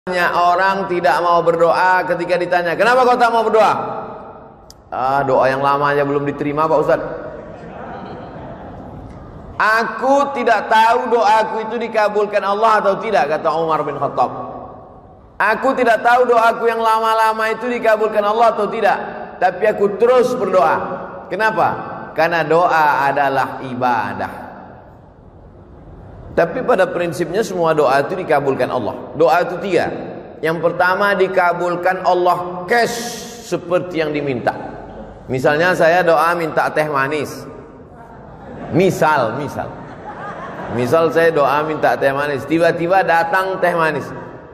Banyak orang tidak mau berdoa ketika ditanya, kenapa kau tak mau berdoa? Doa yang lama aja belum diterima Pak Ustaz. Aku tidak tahu doaku itu dikabulkan Allah atau tidak, kata Umar bin Khattab. Aku tidak tahu doaku yang lama-lama itu dikabulkan Allah atau tidak, tapi aku terus berdoa. Kenapa? Karena doa adalah ibadah. Tapi pada prinsipnya semua doa itu dikabulkan Allah. Doa itu 3. Yang pertama, dikabulkan Allah cash seperti yang diminta. Misalnya saya doa minta teh manis. Misal saya doa minta teh manis, tiba-tiba datang teh manis.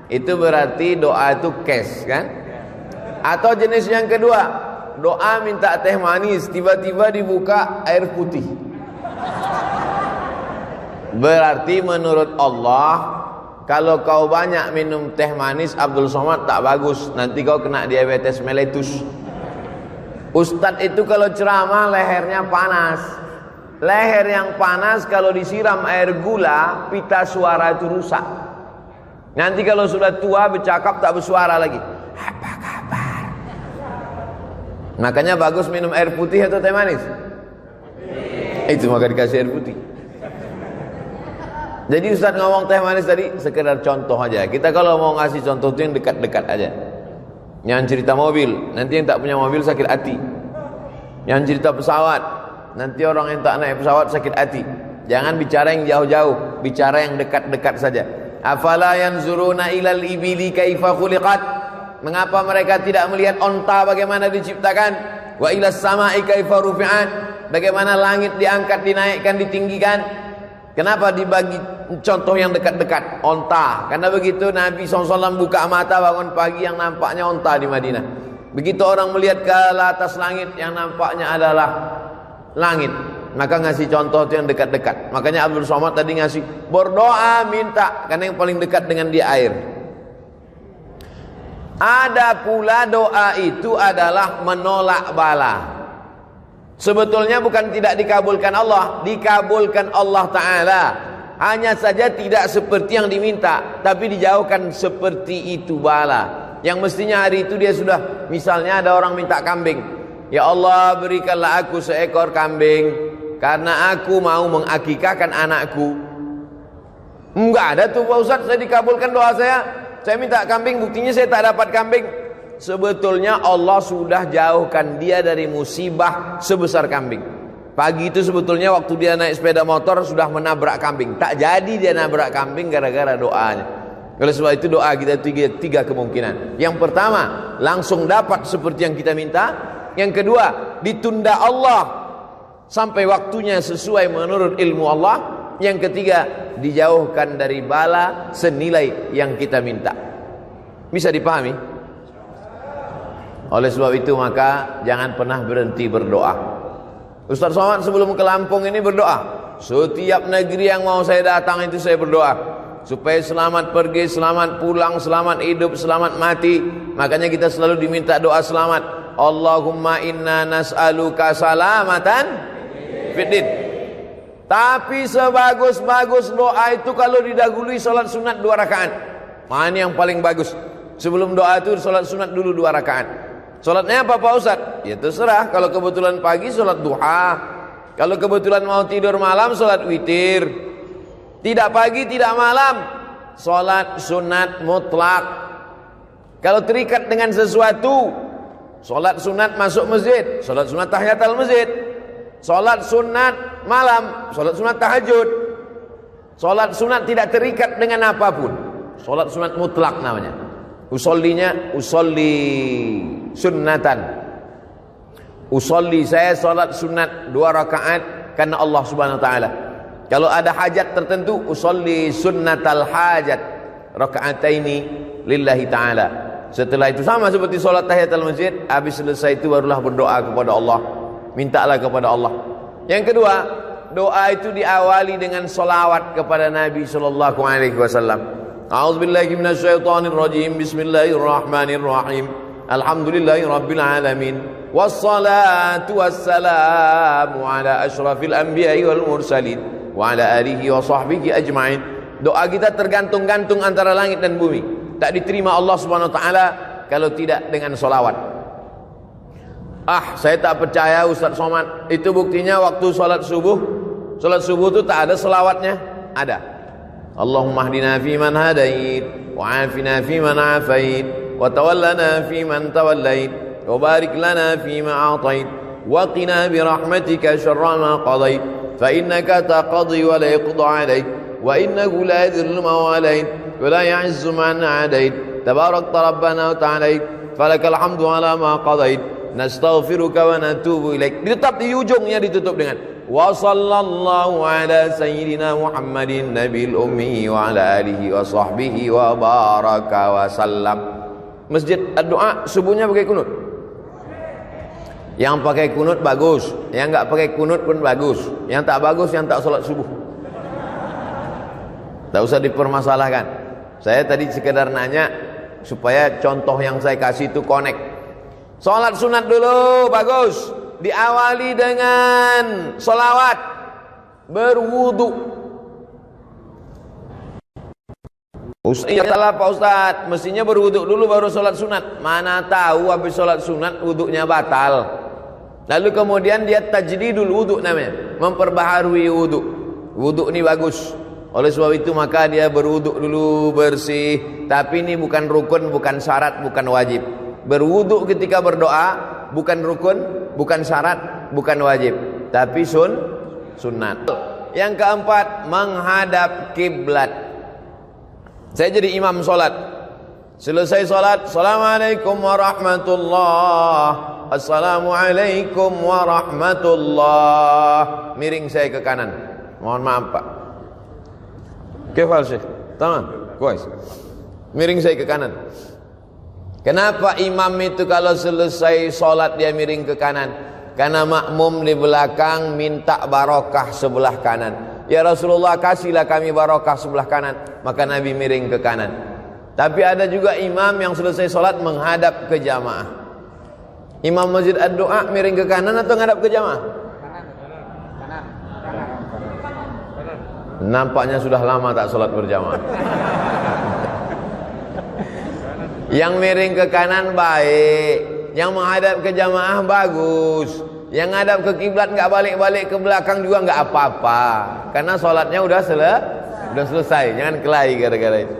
Itu berarti doa itu cash kan? Atau jenis yang kedua, doa minta teh manis, tiba-tiba dibuka air putih. Berarti menurut Allah, kalau kau banyak minum teh manis Abdul Somad tak bagus, nanti kau kena diabetes mellitus. Ustadz itu kalau ceramah lehernya panas. Leher yang panas kalau disiram air gula, pita suara itu rusak. Nanti kalau sudah tua bercakap tak bersuara lagi. Apa kabar? Makanya bagus minum air putih atau teh manis? Itu maka dikasih air putih. Jadi Ustaz ngomong teh manis tadi sekedar contoh aja. Kita kalau mau ngasih contoh itu yang dekat-dekat aja. Yang cerita mobil, nanti yang tak punya mobil sakit hati. Yang cerita pesawat, nanti orang yang tak naik pesawat sakit hati. Jangan bicara yang jauh-jauh, bicara yang dekat-dekat saja. Afala yanzuruna ilal ibili kaifa khuliqat? Mengapa mereka tidak melihat onta bagaimana diciptakan? Wa ilas sama'i kaifa rufi'at? Bagaimana langit diangkat, dinaikkan, ditinggikan? Kenapa dibagi contoh yang dekat-dekat? Onta. Karena begitu Nabi SAW buka mata bangun pagi yang nampaknya onta di Madinah. Begitu orang melihat ke atas langit yang nampaknya adalah langit, maka ngasih contoh itu yang dekat-dekat. Makanya Abdul Somad tadi ngasih berdoa minta, karena yang paling dekat dengan dia air. Ada pula doa itu adalah menolak bala. Sebetulnya bukan tidak dikabulkan Allah, dikabulkan Allah Ta'ala. Hanya saja tidak seperti yang diminta, tapi dijauhkan seperti itu bala. Yang mestinya hari itu dia sudah, misalnya ada orang minta kambing. Ya Allah, berikanlah aku seekor kambing, karena aku mau mengakikahkan anakku. Enggak ada tuh Pak Ustaz, saya dikabulkan doa saya minta kambing, buktinya saya tak dapat kambing. Sebetulnya Allah sudah jauhkan dia dari musibah sebesar kambing. Pagi itu sebetulnya waktu dia naik sepeda motor sudah menabrak kambing. Tak jadi dia nabrak kambing gara-gara doanya. Oleh sebab itu doa kita tiga kemungkinan. Yang pertama, langsung dapat seperti yang kita minta. Yang kedua, ditunda Allah sampai waktunya sesuai menurut ilmu Allah. Yang ketiga, dijauhkan dari bala senilai yang kita minta. Bisa dipahami? Oleh sebab itu maka jangan pernah berhenti berdoa. Ustaz Somad sebelum ke Lampung ini berdoa, setiap negeri yang mau saya datang itu saya berdoa supaya selamat pergi, selamat pulang, selamat hidup, selamat mati. Makanya kita selalu diminta doa selamat. Allahumma inna nas'aluka salamatan fiddin. Tapi sebagus-bagus doa itu kalau didahului salat sunat 2 rakaat. Mana yang paling bagus? Sebelum doa itu salat sunat dulu 2 rakaat. Salatnya apa Pak Ustaz? Ya terserah. Kalau kebetulan pagi salat duha, kalau kebetulan mau tidur malam salat witir. Tidak pagi tidak malam, salat sunat mutlak. Kalau terikat dengan sesuatu, salat sunat masuk masjid, salat sunat tahiyatul masjid, salat sunat malam, salat sunat tahajud. Salat sunat tidak terikat dengan apapun, salat sunat mutlak namanya. Usollinya usolli sunnatan. Usolli, saya salat sunat 2 rakaat karena Allah Subhanahu wa taala. Kalau ada hajat tertentu, usolli sunnatal hajat rakaataini lillahi taala. Setelah itu sama seperti salat tahiyatul masjid, habis selesai itu barulah berdoa kepada Allah. Mintalah kepada Allah. Yang kedua, doa itu diawali dengan selawat kepada Nabi sallallahu alaihi wasallam. A'udzubillahi minasyaitonirrajim. Bismillahirrahmanirrahim. Alhamdulillahi rabbil alamin. Wassalatu wassalamu ala asyrafil anbiya'i wal mursalin wa ala alihi wa sahbihi ajma'in. Doa kita tergantung-gantung antara langit dan bumi. tak diterima Allah Subhanahu wa taala kalau tidak dengan solawat. Saya tak percaya Ustaz Somad. Itu buktinya waktu sholat subuh. Sholat subuh itu tak ada selawatnya. Ada. Allahumma hdina fi man hadait, wa afina fi man afait, wa tawallana fi man tawallait, wa barik lana fi ma atait, wa qina bi rahmatika syarra ma qadait, fa innaka taqdi wa la yuqda alaik, wa innahu la yadhillu man walait, wa la ya'izzu man adait, tabarakta rabbana wa ta'alait, falakal hamdu ala ma qadait, nastaghfiruka wa natubu ilaik. Tetap di ujungnya ditutup dengan wa sallallahu ala sayyidina Muhammadin nabil ummi wa ala alihi wa sahbihi wa baraka wa sallam. Masjid doa subuhnya pakai kunut. Yang pakai kunut bagus, yang enggak pakai kunut pun bagus. Yang tak bagus yang tak salat subuh. Tak usah dipermasalahkan. Saya tadi sekedar nanya supaya contoh yang saya kasih itu connect. Salat sunat dulu bagus, diawali dengan salawat, berwudu. Iyalah Pak Ustaz, mestinya berwudu dulu baru salat sunat. Mana tahu habis salat sunat wudunya batal. Lalu kemudian dia tajdidul wudu namanya, memperbaharui wudu. Wudu ini bagus. Oleh sebab itu maka dia berwudu dulu bersih. Tapi ini bukan rukun, bukan syarat, bukan wajib. Berwudu ketika berdoa bukan rukun, bukan syarat, bukan wajib, tapi sunat. Yang keempat, menghadap kiblat. Saya jadi imam solat. Selesai solat, assalamualaikum warahmatullah, assalamualaikum warahmatullah. Miring saya ke kanan. Mohon maaf Pak. Kefal Syekh, tamam, kuis. Miring saya ke kanan. Kenapa imam itu kalau selesai solat dia miring ke kanan? Karena makmum di belakang minta barokah sebelah kanan. Ya Rasulullah, kasihlah kami barokah sebelah kanan. Maka Nabi miring ke kanan. Tapi ada juga imam yang selesai solat menghadap ke jamaah. Imam masjid ad-doa miring ke kanan atau menghadap ke jamaah? Nampaknya sudah lama tak solat berjamaah. Yang miring ke kanan baik, yang menghadap ke jamaah bagus. Yang menghadap ke kiblat enggak balik-balik ke belakang juga enggak apa-apa. Karena salatnya udah selesai. Jangan kelahi gara-gara itu.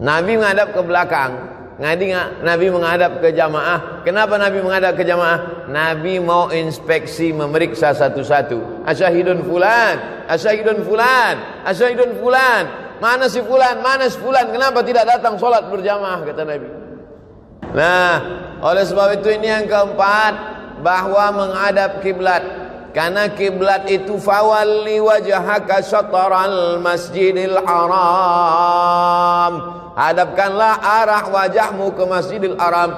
Nabi menghadap ke belakang, Nabi menghadap ke jamaah. Kenapa Nabi menghadap ke jamaah? Nabi mau inspeksi, memeriksa satu-satu. Asyahidun fulan, asyahidun fulan, asyahidun fulan. Mana si fulan, mana si fulan, kenapa tidak datang sholat berjamaah, kata Nabi. Nah, oleh sebab itu ini yang keempat, bahwa menghadap kiblat. Karena kiblat itu fawalli wajhaka syatral masjidil haram. Hadapkanlah arah wajahmu ke Masjidil Haram.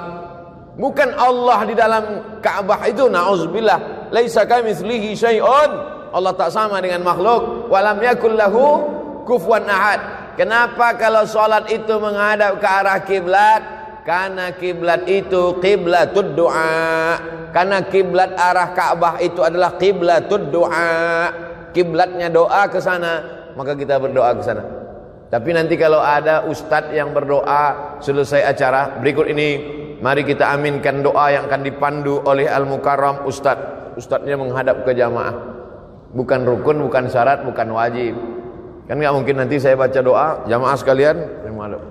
Bukan Allah di dalam Ka'bah itu, na'udzubillah. Laisa kamitslihi syai'un. Allah tak sama dengan makhluk. Walam yakul lahu kufuwan ahad. Kenapa kalau salat itu menghadap ke arah kiblat? Karena kiblat itu qiblatud du'a. Karena kiblat arah Ka'bah itu adalah qiblatud du'a. Kiblatnya doa ke sana, maka kita berdoa ke sana. Tapi nanti kalau ada ustadz yang berdoa selesai acara berikut ini, mari kita aminkan doa yang akan dipandu oleh Al-Mukarram ustadz. Ustadznya menghadap ke jamaah. Bukan rukun, bukan syarat, bukan wajib. Kan nggak mungkin nanti saya baca doa jamaah sekalian saya menghadap.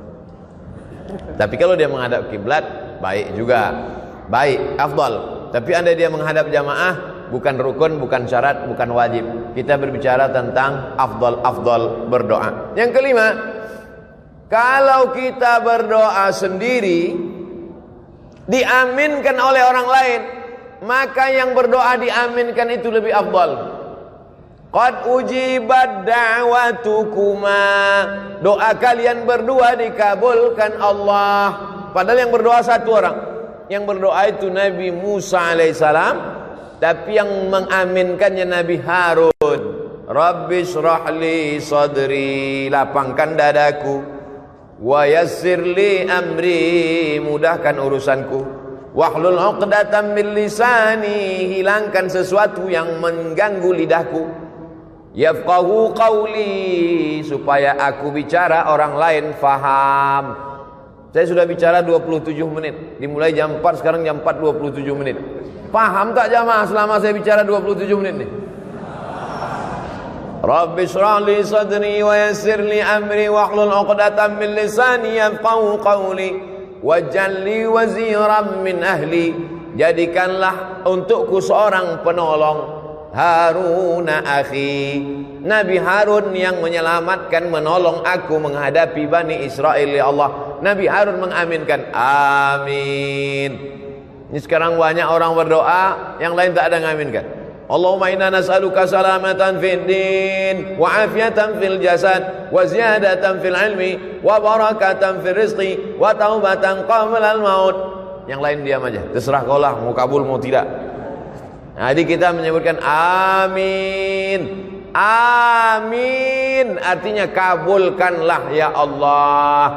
Tapi kalau dia menghadap kiblat, baik juga, baik, afdal. Tapi andai dia menghadap jamaah, bukan rukun, bukan syarat, bukan wajib. Kita berbicara tentang afdal berdoa. Yang kelima, kalau kita berdoa sendiri diaminkan oleh orang lain, maka yang berdoa diaminkan itu lebih afdal. Qad ujibat da'watukuma, doa kalian berdua dikabulkan Allah. Padahal yang berdoa satu orang. Yang berdoa itu Nabi Musa alaihissalam, tapi yang mengaminkannya Nabi Harun. Rabbi shrahli sadri, lapangkan dadaku. Wa yassirli amri, mudahkan urusanku. Wahlul 'uqdatam min lisani, hilangkan sesuatu yang mengganggu lidahku. yafqahu qawli, supaya aku bicara orang lain faham. Saya sudah bicara 27 menit, dimulai jam 4, sekarang jam 4:27 menit. Paham tak jamaah selama saya bicara 27 menit nih? Rabbi shrah li sadri wa yassir li amri wahlul 'uqdatam min lisani yafqahu qawli waj'al li waziran min ahli. Jadikanlah untukku seorang penolong, Haruna akhi, Nabi Harun yang menyelamatkan, menolong aku menghadapi Bani Israel ya Allah. Nabi Harun mengaminkan, amin. Ini sekarang banyak orang berdoa, yang lain tak ada mengaminkan. Allahumma inna nas'aluka salamatan fid din wa afiyatan fil jasad wa ziyadatan fil ilmi wa barakatan fil rizqi wa taubatan qabla al maut. Yang lain diam aja, terserah kau lah mau kabul mau tidak. Nah, jadi kita menyebutkan amin. Amin artinya kabulkanlah ya Allah.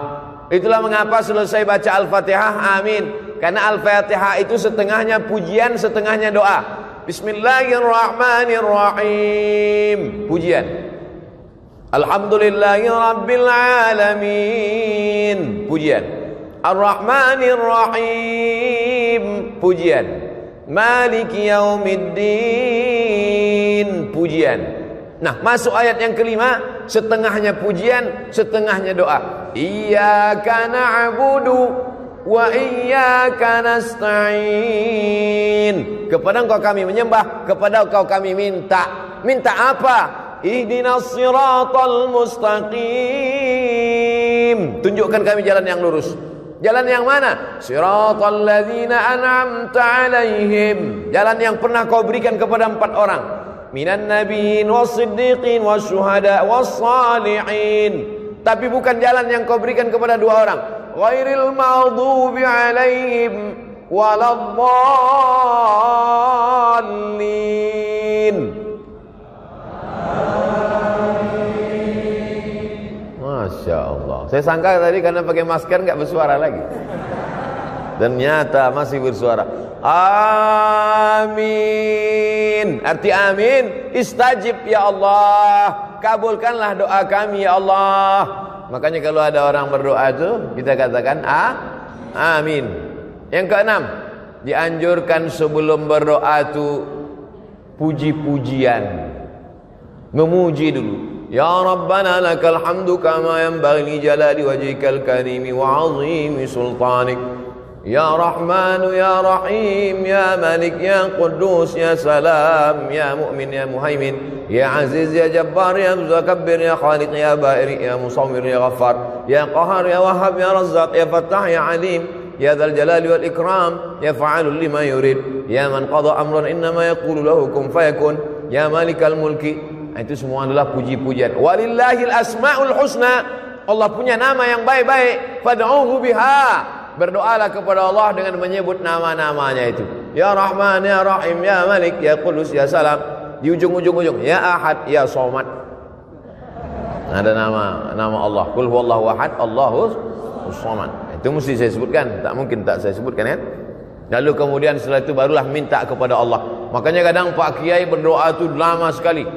Itulah mengapa selesai baca Al-Fatihah amin, karena Al-Fatihah itu setengahnya pujian, setengahnya doa. Bismillahirrahmanirrahim, pujian. Alhamdulillahirabbil alamin, pujian. Ar-Rahmanirrahim, pujian. Maliki yaumiddin, pujian. Nah, masuk ayat yang kelima, setengahnya pujian, setengahnya doa. Iyyaka na'budu wa iyyaka nasta'in. Kepada Engkau kami menyembah, kepada Engkau kami minta. Minta apa? Ihdinas siratal mustaqim. Tunjukkan kami jalan yang lurus. Jalan yang mana? Siratal ladzina an'amta 'alaihim. Jalan yang pernah kau berikan kepada 4 orang. Minan nabiyyin was-siddiqin wasyuhada was-salihin. Tapi bukan jalan yang kau berikan kepada 2 orang. Ghairil maghdubi alaihim waladdallin. Masya Allah. Saya sangka tadi karena pakai masker nggak bersuara lagi. Ternyata masih bersuara. Amin. Arti amin, istajib ya Allah. Kabulkanlah doa kami ya Allah. Makanya kalau ada orang berdoa itu kita katakan amin. Yang keenam, dianjurkan sebelum berdoa itu puji-pujian. Memuji dulu. Ya Rabbana lakal hamdu kama yanbaghi li jalali wajhikal karimi wa 'azimi sultanik. Ya Rahmanu ya Rahim ya Malik ya Quddus ya Salam ya Mu'min ya Muhaimin ya Aziz ya Jabbar ya Mutakabbir ya Khaliq ya Ba'iri ya Musawwir ya Ghaffar ya Qahar ya Wahhab ya Razzaq ya Fattah ya Alim ya Dzal Jalali wal Ikram ya Fa'alul lima yurid ya man qada amran innama yaqulu lahu kun fayakun ya Malikal Mulki. Itu semua adalah puji-pujian. Walillahil asmaul husna. Allah punya nama yang baik-baik. Fad'uhu biha. Berdoalah kepada Allah dengan menyebut nama-namanya itu. Ya Rahman, ya Rahim, ya Malik, ya Qudus, ya Salam. Di ujung-ujung ya Ahad, ya Somad. Ada nama Allah. Qul huwallahu ahad, Allahus samad. Itu mesti saya sebutkan. Tak mungkin tak saya sebutkan kan? Lalu kemudian setelah itu barulah minta kepada Allah. Makanya kadang Pak Kiai berdoa itu lama sekali.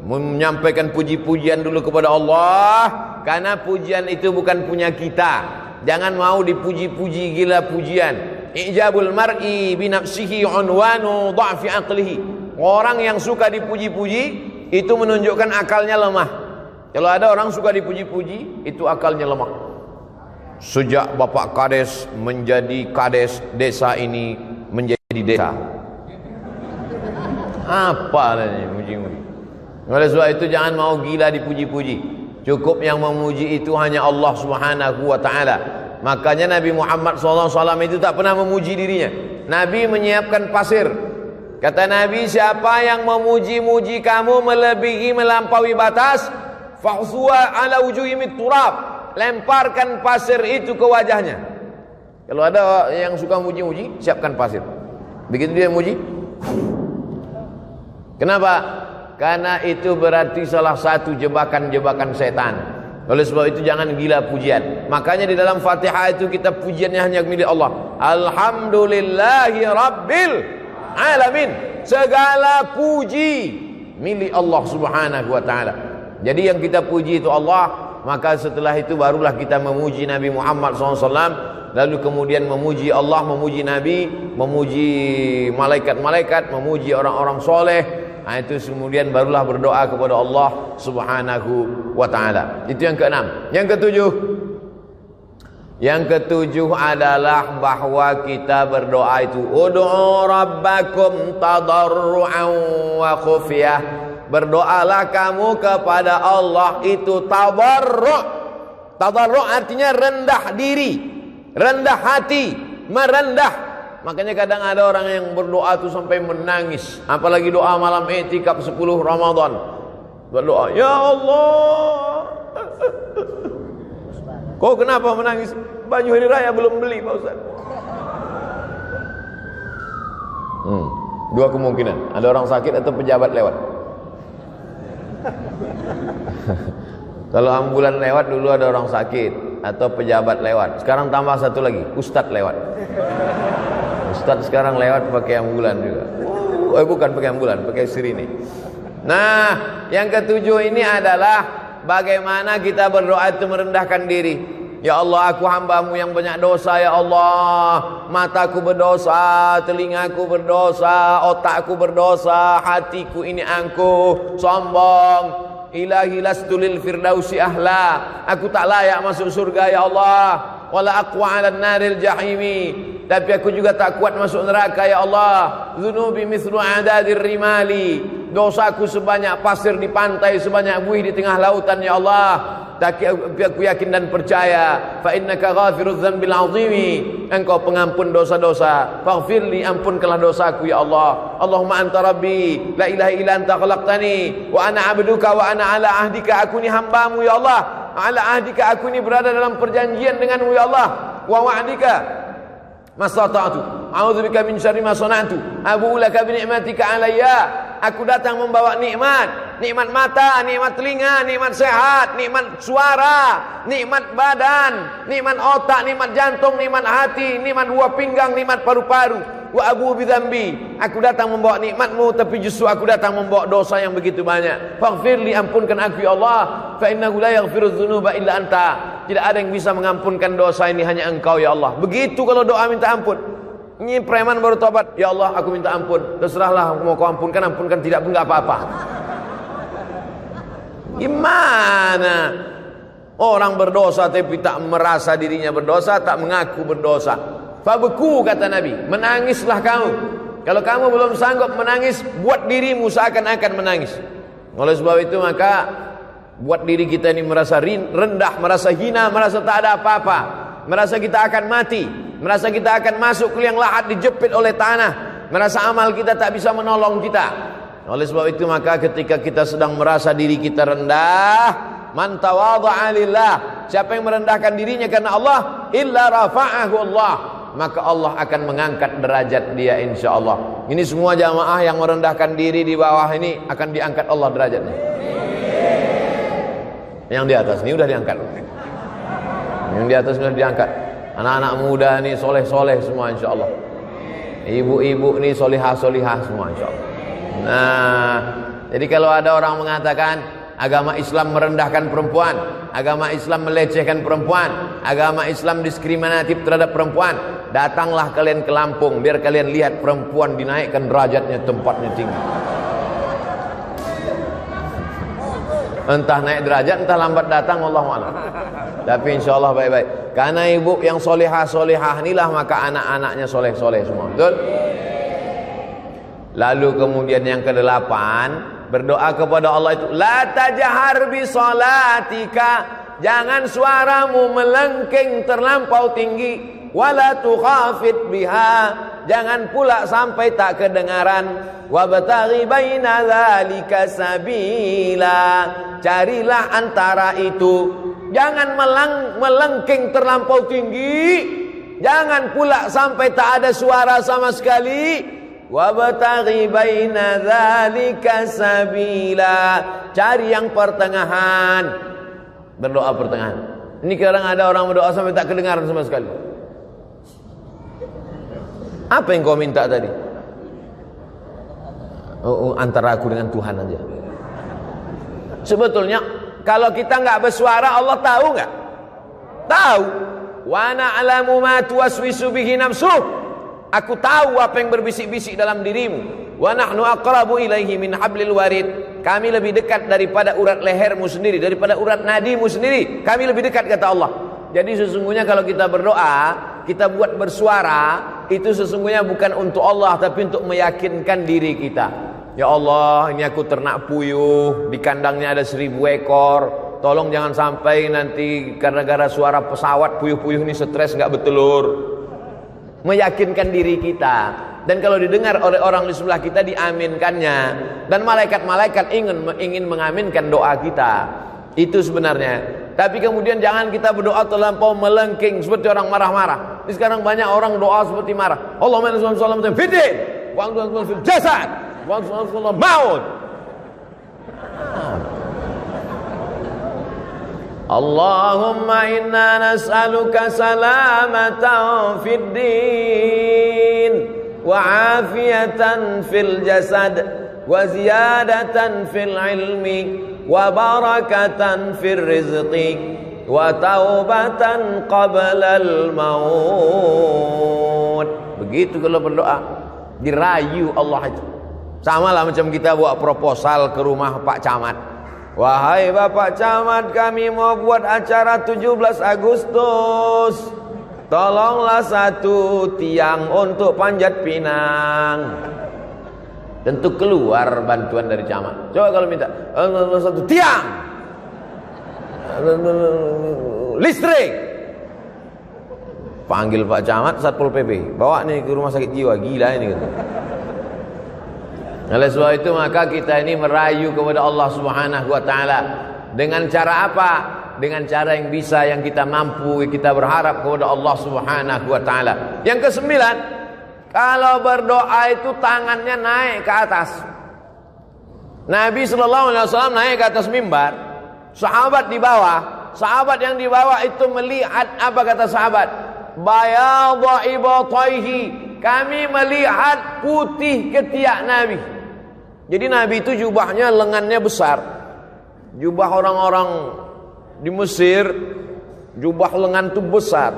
Menyampaikan puji-pujian dulu kepada Allah, karena pujian itu bukan punya kita. Jangan mau dipuji-puji gila pujian. Ijabul mar'i binafsihi unwanu dha'fi aqlihi. Orang yang suka dipuji-puji itu menunjukkan akalnya lemah. Kalau ada orang suka dipuji-puji, itu akalnya lemah. Sejak Bapak Kades menjadi Kades, desa ini menjadi desa. Apa ini puji-puji? Oleh sebab itu jangan mau gila dipuji-puji. Cukup yang memuji itu hanya Allah Subhanahu wa ta'ala. Makanya Nabi Muhammad SAW itu tak pernah memuji dirinya. Nabi menyiapkan pasir. Kata Nabi, siapa yang memuji-muji kamu melebihi melampaui batas, fahsuwa ala wujuhimit turab. Lemparkan pasir itu ke wajahnya. Kalau ada yang suka muji-muji, siapkan pasir. Begitu dia muji. Kenapa? Karena itu berarti salah satu jebakan-jebakan setan. Oleh sebab itu jangan gila pujian. Makanya di dalam Fatihah itu kita pujiannya hanya milik Allah. Alhamdulillahi Rabbil Alamin. Segala puji milik Allah Subhanahu wa taala. Jadi yang kita puji itu Allah, maka setelah itu barulah kita memuji Nabi Muhammad SAW, lalu kemudian memuji Allah, memuji Nabi, memuji malaikat-malaikat, memuji orang-orang soleh. Nah, itu kemudian barulah berdoa kepada Allah Subhanahu wa taala. Itu yang keenam. Yang ketujuh adalah bahwa kita berdoa itu ud'u rabbakum tadarru'an wa khufyah. Berdoalah kamu kepada Allah itu tadarru'. Tadarru' artinya rendah diri, rendah hati, merendah. Makanya kadang ada orang yang berdoa itu sampai menangis, apalagi doa malam i'tikaf 10 Ramadan. Berdoa, ya Allah, kau kenapa menangis? Baju hari raya belum beli, Pak Ustaz. Dua kemungkinan, ada orang sakit atau pejabat lewat. Kalau ambulan lewat dulu ada orang sakit atau pejabat lewat. Sekarang tambah satu lagi, ustadz lewat. Ustadz sekarang lewat pakai ambulan juga. Bukan pakai ambulan, pakai sirine. Nah, yang ketujuh ini adalah bagaimana kita berdoa itu merendahkan diri. Ya Allah, aku hamba-Mu yang banyak dosa, ya Allah. Mataku berdosa, telingaku berdosa, otakku berdosa, hatiku ini angkuh, sombong. Ilahi lastu lil firdausi ahla. Aku tak layak masuk surga, ya Allah. Wala aqwa 'alan naril jahimi. Tapi aku juga tak kuat masuk neraka, ya Allah. Dzunubi mithlu adadir rimali. Dosaku sebanyak pasir di pantai, sebanyak buih di tengah lautan, ya Allah. Tapi aku yakin dan percaya, fa innaka ghafirudz dzambil 'azimi. Engkau pengampun dosa-dosa. Faghfirli, ampunkanlah dosaku, ya Allah. Allahumma anta rabbi, la ilaha illa anta khalaqtani wa ana 'abduka wa ana 'ala ahdika. Aku ni hamba-Mu, ya Allah. 'Ala ahdika, aku ni berada dalam perjanjian dengan-Mu, ya Allah. Wa wa'dika mastata'tu. A'udzubika min syarri ma sana'tu. Abu'u laka bi ni'matika 'alayya. Aku datang membawa nikmat, nikmat mata, nikmat telinga, nikmat sehat, nikmat suara, nikmat badan, nikmat otak, nikmat jantung, nikmat hati, nikmat buah pinggang, nikmat paru-paru. Wa abu bidzambi. Aku datang membawa nikmat-Mu, tapi justru aku datang membawa dosa yang begitu banyak. Faghfirli, ampunkan aku, ya Allah. Fa innahu la yaghfirudz dzunuba illa anta. Tidak ada yang bisa mengampunkan dosa ini, hanya Engkau, ya Allah. Begitu kalau doa minta ampun. Ini preman baru tobat, ya Allah, aku minta ampun. Terserahlah, mau kau ampunkan, ampunkan, tidak pun enggak apa-apa. Gimana orang berdosa tapi tak merasa dirinya berdosa, tak mengaku berdosa? Fabku, kata Nabi, menangislah kamu. Kalau kamu belum sanggup menangis, buat dirimu seakan-akan menangis. Oleh sebab itu maka buat diri kita ini merasa rendah, merasa hina, merasa tak ada apa-apa, merasa kita akan mati, merasa kita akan masuk ke liang lahat dijepit oleh tanah, merasa amal kita tak bisa menolong kita. Oleh sebab itu maka ketika kita sedang merasa diri kita rendah, man tawadha'a lillah, siapa yang merendahkan dirinya karena Allah, illa rafa'ahu Allah, maka Allah akan mengangkat derajat dia, insyaallah. Ini semua jamaah yang merendahkan diri di bawah ini akan diangkat Allah derajatnya. Yang di atas ini udah diangkat. Yang di atas sudah diangkat. Anak-anak muda ini soleh-soleh semua, insyaallah. Ibu-ibu ini solihah-solihah semua, insyaallah. Nah, jadi kalau ada orang mengatakan agama Islam merendahkan perempuan, agama Islam melecehkan perempuan, agama Islam diskriminatif terhadap perempuan, datanglah kalian ke Lampung biar kalian lihat perempuan dinaikkan derajatnya, tempatnya tinggi. Entah naik derajat, entah lambat datang, wallahu a'lam. Tapi insyaallah baik-baik. Karena ibu yang solehah-solehah inilah maka anak-anaknya soleh-soleh semua. Betul? Lalu kemudian yang ke-8, berdoa kepada Allah itu la tajhar bi salatika, jangan suaramu melengking terlampau tinggi, wala tukhafit biha, jangan pula sampai tak kedengaran, wabtaghi baina dzalika sabila, carilah antara itu, jangan melengking terlampau tinggi, jangan pula sampai tak ada suara sama sekali. Wabtaghi baina dzalika sabila, cari yang pertengahan. Berdoa pertengahan. Ini kadang ada orang berdoa sampai tak kedengaran sama sekali. Apa yang kau minta tadi? Oh, antara aku dengan Tuhan aja. Sebetulnya kalau kita nggak bersuara, Allah tahu nggak? Tahu. Wa na'lamu ma tuwaswisu bihi nafsuh. Aku tahu apa yang berbisik-bisik dalam dirimu. Wa nahnu aqrabu ilaihi min hablil warid. Kami lebih dekat daripada urat lehermu sendiri, daripada urat nadimu sendiri. Kami lebih dekat, kata Allah. Jadi sesungguhnya kalau kita berdoa, kita buat bersuara, itu sesungguhnya bukan untuk Allah, tapi untuk meyakinkan diri kita. Ya Allah, ini aku ternak puyuh, di kandangnya ada 1000 ekor. Tolong jangan sampai nanti gara-gara suara pesawat puyuh-puyuh ini stres nggak bertelur. Meyakinkan diri kita. Dan kalau didengar oleh orang di sebelah kita, diaminkannya. Dan malaikat-malaikat ingin mengaminkan doa kita. Itu sebenarnya. Tapi kemudian jangan kita berdoa terlampau melengking seperti orang marah-marah. Ini sekarang banyak orang doa seperti marah. Allahumma salli ala Muhammad fidin wa anta fil jasad wa anta maut. Allahumma inna nas'aluka salamatan fid din wa afiyatan fil jasad wa ziyadatan fil ilmi wa barakatan fil rizqi wa taubatan qabla al maut. Begitu kalau berdoa, dirayu Allah itu. Sama lah macam kita buat proposal ke rumah Pak Camat. Wahai Bapak Camat, kami mau buat acara 17 Agustus. Tolonglah satu tiang untuk Panjat Pinang. Tentu keluar bantuan dari camat. Coba kalau minta satu tiang, listrik, panggil Pak Camat, Satpol PP, bawa nih ke rumah sakit jiwa, gila ini gitu. Oleh sebab itu maka kita ini merayu kepada Allah Subhanahu wa taala. Dengan cara apa? Dengan cara yang bisa, yang kita mampu, kita berharap kepada Allah Subhanahu wa taala. Yang kesembilan, kalau berdoa itu tangannya naik ke atas. Nabi sallallahu alaihi wasallam naik ke atas mimbar, sahabat di bawah. Sahabat yang di bawah itu melihat, apa kata sahabat? Bayadha ibataihi. Kami melihat putih ketiak Nabi. Jadi Nabi itu jubahnya lengannya besar. Jubah orang-orang di Mesir, jubah lengan itu besar.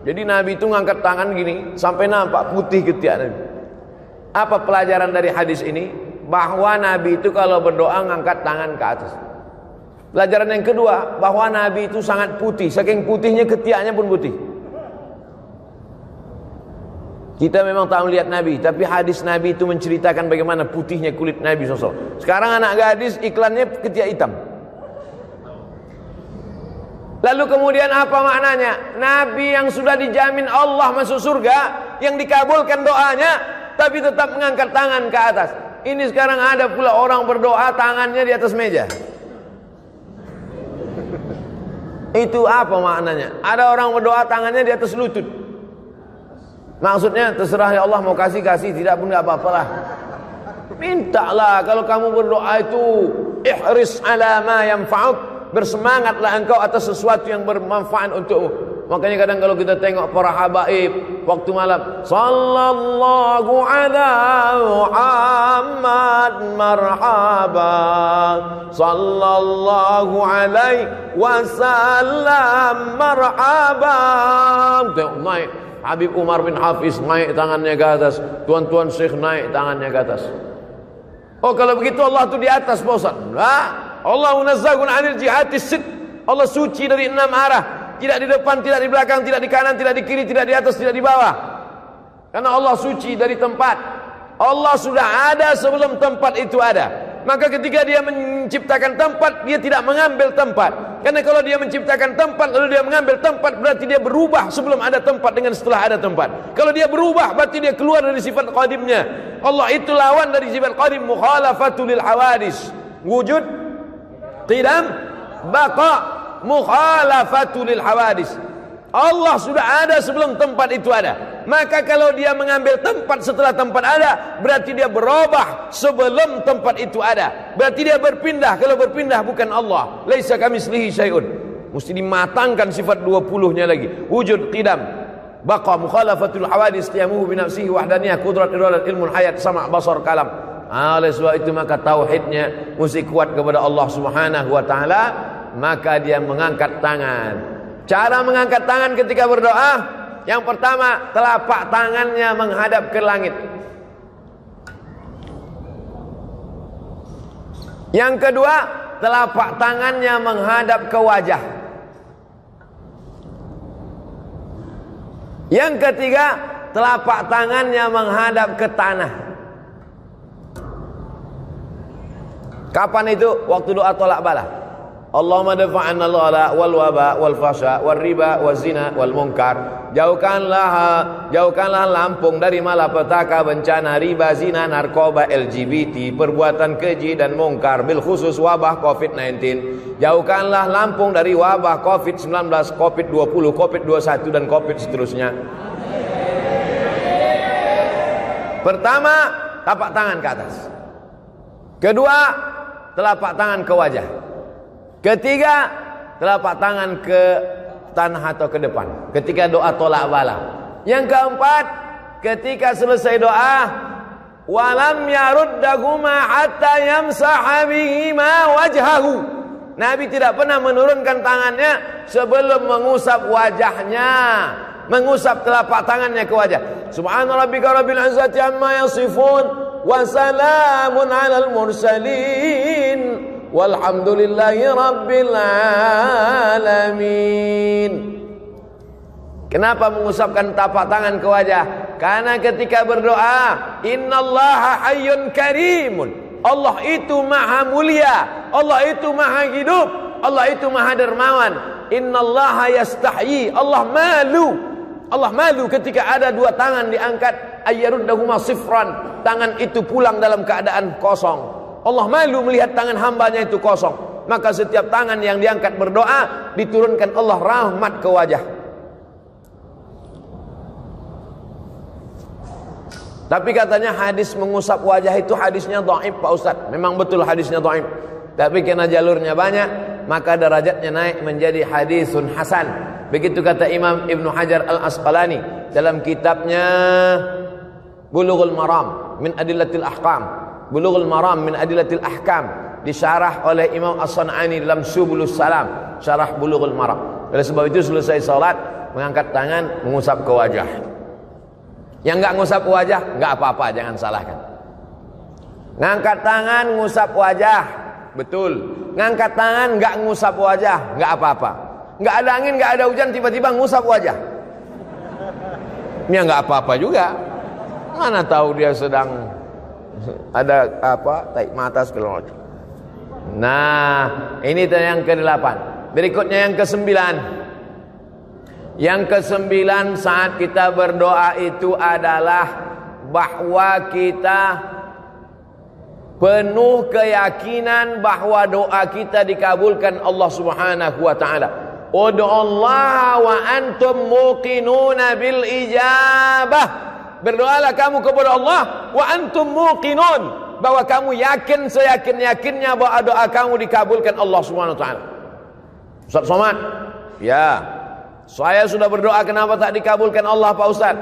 Jadi Nabi itu ngangkat tangan gini sampai nampak putih ketiak Nabi. Apa pelajaran dari hadis ini? Bahwa Nabi itu kalau berdoa ngangkat tangan ke atas. Pelajaran yang kedua, bahwa Nabi itu sangat putih. Saking putihnya ketiaknya pun putih. Kita memang tak melihat Nabi, tapi hadis Nabi itu menceritakan bagaimana putihnya kulit Nabi SAW. Sekarang anak gadis iklannya ketiak hitam. Lalu kemudian apa maknanya? Nabi yang sudah dijamin Allah masuk surga, yang dikabulkan doanya, tapi tetap mengangkat tangan ke atas. Ini sekarang ada pula orang berdoa tangannya di atas meja. Itu apa maknanya? Ada orang berdoa tangannya di atas lutut. Maksudnya terserah ya Allah, mau kasih, tidak pun gak apa-apalah. Mintalah, kalau kamu berdoa itu ihris ala ma yanfa'uk, bersemangatlah engkau atas sesuatu yang bermanfaat untukmu. Makanya kadang kalau kita tengok para habaib waktu malam, sallallahu ala Muhammad marhaba, sallallahu alaihi wasallam marhaba. Tengok naik Habib Umar bin Hafiz, naik tangannya ke atas. Tuan-tuan Syekh naik tangannya ke atas. Oh, kalau begitu Allah itu di atas, Pak Ustaz. Nah, Allah munazzahun 'anil jihatis sit. Allah suci dari 6 arah. Tidak di depan, tidak di belakang, tidak di kanan, tidak di kiri, tidak di atas, tidak di bawah. Karena Allah suci dari tempat. Allah sudah ada sebelum tempat itu ada. Maka ketika dia menciptakan tempat, dia tidak mengambil tempat. Karena kalau dia menciptakan tempat lalu dia mengambil tempat, berarti dia berubah sebelum ada tempat dengan setelah ada tempat. Kalau dia berubah, berarti dia keluar dari sifat qadimnya. Allah itu lawan dari sifat qadim, mukhalafatul lil hawadis. Wujud, qidam, baqa, mukhalafatul lil hawadis. Allah sudah ada sebelum tempat itu ada. Maka kalau dia mengambil tempat setelah tempat ada, berarti dia berubah sebelum tempat itu ada. Berarti dia berpindah. Kalau berpindah bukan Allah. Laisa kamitslihi syai'un. Mesti dimatangkan sifat 20-nya lagi. Wujud, qidam, baqa, mukhalafatul hawadis, qiyamuhu binafsihi, wahdaniyah, qudrat, iradat, ilmun, hayat, sama', basar, kalam. Oleh sebab itu maka tauhidnya mesti kuat kepada Allah Subhanahu wa taala, maka dia mengangkat tangan. Cara mengangkat tangan ketika berdoa, yang pertama telapak tangannya menghadap ke langit. Yang kedua, telapak tangannya menghadap ke wajah. Yang ketiga, telapak tangannya menghadap ke tanah. Kapan itu? Waktu doa tolak bala. Allahumma dafa'anna al-ghala wal waba wal fasha wal riba wal zina wal munkar. Jauhkanlah Lampung dari malapetaka, bencana, riba, zina, narkoba, LGBT, perbuatan keji dan mungkar, bil khusus wabah COVID-19. Jauhkanlah Lampung dari wabah COVID-19, COVID-20, COVID-21 dan COVID seterusnya. Pertama, tapak tangan ke atas. Kedua, telapak tangan ke wajah. Ketiga, telapak tangan ke tanah atau ke depan ketika doa tolak bala. Yang keempat, ketika selesai doa, walam yaruddahuma hatta yamsaha bihima wajhahu. Nabi tidak pernah menurunkan tangannya sebelum mengusap wajahnya, mengusap telapak tangannya ke wajah. Subhana rabbika rabbil izzati amma yasifun wa salamun alal mursalin walhamdulillahi rabbil alamin. Kenapa mengusapkan tapak tangan ke wajah? Karena ketika berdoa, innallaha hayyun karimun, Allah itu maha mulia, Allah itu maha hidup, Allah itu maha dermawan. Innallaha yastahyi, Allah malu ketika ada dua tangan diangkat, ayyaruddahuma sifran, tangan itu pulang dalam keadaan kosong. Allah malu melihat tangan hambanya itu kosong. Maka setiap tangan yang diangkat berdoa, diturunkan Allah rahmat ke wajah. Tapi katanya hadis mengusap wajah itu hadisnya dhaif Pak Ustaz. Memang betul hadisnya dhaif. Tapi karena jalurnya banyak, maka derajatnya naik menjadi hadisun hasan. Begitu kata Imam Ibnu Hajar Al-Asqalani dalam kitabnya Bulughul Maram min Adillatil Ahkam. Bulughul Maram min Adillatil Ahkam, disyarah oleh Imam As-San'ani dalam Subulus Salam, syarah Bulughul Maram. Oleh sebab itu selesai salat, mengangkat tangan, mengusap ke wajah. Yang enggak ngusap ke wajah, enggak apa-apa, jangan salahkan. Ngangkat tangan, ngusap wajah, betul. Ngangkat tangan, enggak ngusap wajah, enggak apa-apa. Enggak ada angin, enggak ada hujan, tiba-tiba ngusap wajah. Ya enggak apa-apa juga. Mana tahu dia sedang ada apa, taik mata segala macam. Nah, ini yang ke-8. Berikutnya yang ke-9. Yang ke-9 saat kita berdoa itu adalah bahwa kita penuh keyakinan bahwa doa kita dikabulkan Allah Subhanahu wa taala. Ud'ullaha wa antum muqinuna bil ijabah. Berdoalah kamu kepada Allah wa antum muqinun, bahwa kamu yakin seyakin-yakinnya bahwa doa kamu dikabulkan Allah Subhanahu wa taala. Ustaz Somad, ya, saya sudah berdoa, kenapa tak dikabulkan Allah Pak Ustaz?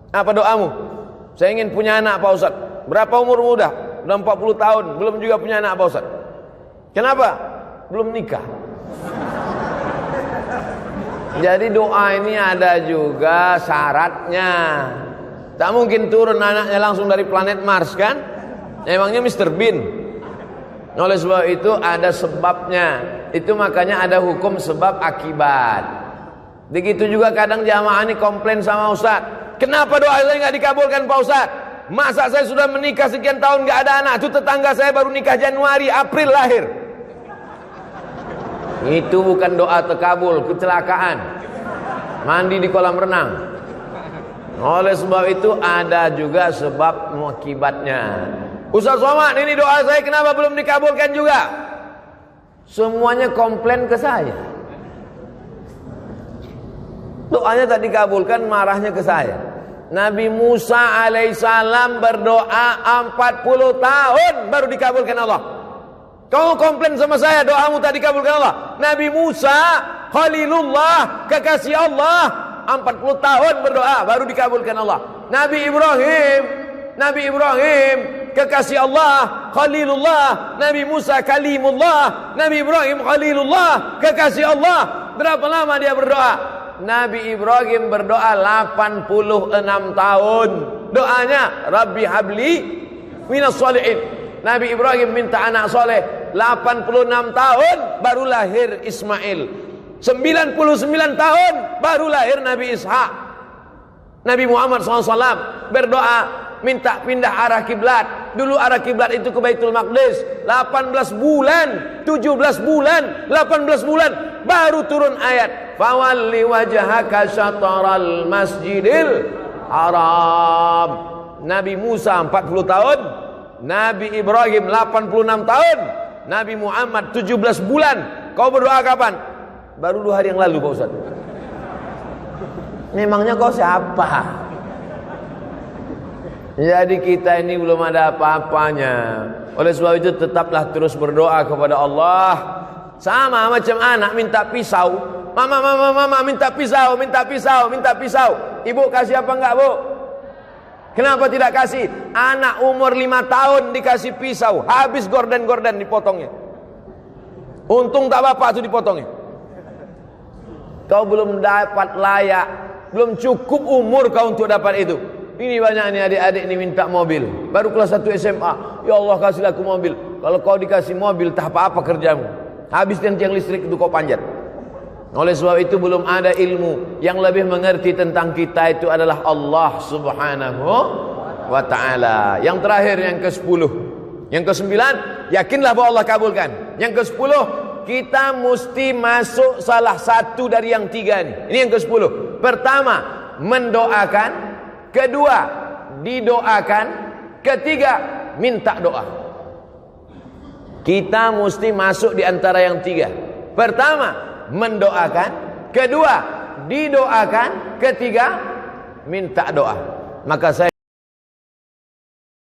Apa doamu? Saya ingin punya anak Pak Ustaz. Berapa umurmu udah? Udah 40 tahun, belum juga punya anak Pak Ustaz. Kenapa? Belum nikah. Jadi doa ini ada juga syaratnya. Tak mungkin turun anaknya langsung dari planet Mars kan? Emangnya Mr. Bean. Oleh sebab itu ada sebabnya. Itu makanya ada hukum sebab akibat. Begitu juga kadang jamaah ini komplain sama Ustaz. Kenapa doa saya nggak dikabulkan Pak Ustaz? Masa saya sudah menikah sekian tahun nggak ada anak? Itu tetangga saya baru nikah Januari, April lahir. Itu bukan doa terkabul, kecelakaan. Mandi di kolam renang. Oleh sebab itu ada juga sebab akibatnya. Ustaz Somad, ini doa saya kenapa belum dikabulkan juga? Semuanya komplain ke saya. Doanya tak dikabulkan, marahnya ke saya. Nabi Musa alaihissalam berdoa 40 tahun baru dikabulkan Allah. Kamu komplain sama saya, doamu tak dikabulkan Allah. Nabi Musa Khalilullah, kekasih Allah, 40 tahun berdoa baru dikabulkan Allah. Nabi Ibrahim kekasih Allah, Khalilullah. Nabi Musa Kalimullah. Nabi Ibrahim Khalilullah, kekasih Allah. Berapa lama dia berdoa? Nabi Ibrahim berdoa 86 tahun. Doanya, Rabbi habli minas sholihin. Nabi Ibrahim minta anak soleh. 86 tahun baru lahir Ismail. 99 tahun baru lahir Nabi Ishak. Nabi Muhammad SAW berdoa minta pindah arah kiblat. Dulu arah kiblat itu ke Baitul Maqdis. 18 bulan, 17 bulan, 18 bulan baru turun ayat, fawalli wajhaka syatral masjidil haram. Nabi Musa 40 tahun, Nabi Ibrahim 86 tahun, Nabi Muhammad 17 bulan. Kau berdoa kapan? Baru 2 hari yang lalu Pak Ustaz. Memangnya kau siapa? Jadi kita ini belum ada apa-apanya. Oleh sebab itu tetaplah terus berdoa kepada Allah. Sama macam anak minta pisau. Mama minta pisau, minta pisau, minta pisau. Ibu kasih apa enggak, Bu? Kenapa tidak kasih? Anak umur 5 tahun dikasih pisau, habis gorden-gorden dipotongnya. Untung tak bapak itu dipotongnya. Kau belum dapat layak, belum cukup umur kau untuk dapat itu. Ini banyak nih adik-adik ini minta mobil, baru kelas 1 SMA. Ya Allah kasihlah aku mobil. Kalau kau dikasih mobil tak apa-apa kerjamu. Habis tiang listrik itu kau panjat. Oleh sebab itu belum ada ilmu yang lebih mengerti tentang kita itu adalah Allah Subhanahu wa ta'ala. Yang terakhir, yang ke-10. Yang ke-9, yakinlah bahwa Allah kabulkan. Yang ke-10, kita mesti masuk salah satu dari yang 3 ini. Ini yang ke-10. Pertama, mendoakan. Kedua, didoakan. Ketiga, minta doa. Kita mesti masuk di antara yang 3. Pertama, mendoakan. Kedua, didoakan. Ketiga, minta doa. Maka saya